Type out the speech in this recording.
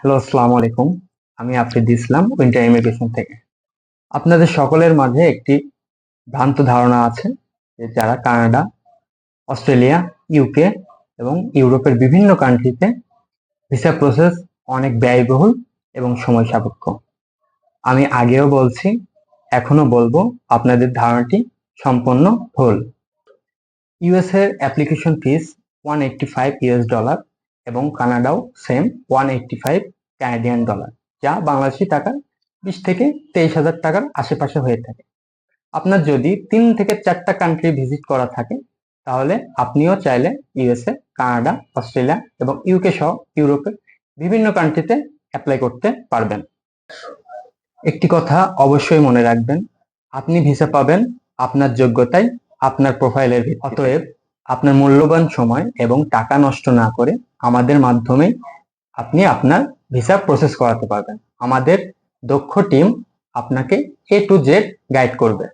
Hello, আসসালামু আলাইকুম। আমি আফ্রিদ ইসলাম, উইন্টার ইমিগ্রেশন থেকে। আপনাদের সকলের মাঝে একটি ভ্রান্ত ধারণা আছে যে যারা কানাডা, অস্ট্রেলিয়া, ইউকে এবং ইউরোপের বিভিন্ন কান্ট্রিতে ভিসা প্রসেস অনেক ব্যয়বহুল এবং সময় সাপেক্ষ। আমি আগেও বলছি, এখনো বলবো, আপনাদের ধারণাটি সম্পূর্ণ ভুল। ইউএস এর অ্যাপ্লিকেশন ফিস $185 এবং কানাডাও সেম $185 কানাডিয়ান ডলার, যা বাংলাদেশি টাকা 20 থেকে 23,000 টাকার আশেপাশে হয়ে থাকে। আপনার যদি 3 থেকে 4টা কান্ট্রি ভিজিট করা থাকে, তাহলে আপনিও চাইলে ইউএসএ, কানাডা, অস্ট্রেলিয়া এবং ইউকে সহ ইউরোপের বিভিন্ন কান্ট্রিতে অ্যাপ্লাই করতে পারবেন। একটি কথা অবশ্যই মনে রাখবেন, আপনি ভিসা পাবেন আপনার যোগ্যতায়, আপনার প্রোফাইলের ভিত্তিতে। অতএব আপনার মূল্যবান সময় এবং টাকা নষ্ট না করে আমাদের মাধ্যমে আপনি আপনার ভিসা প্রসেস করাতে পারবেন। আমাদের দক্ষ টিম আপনাকে A to Z গাইড করবে।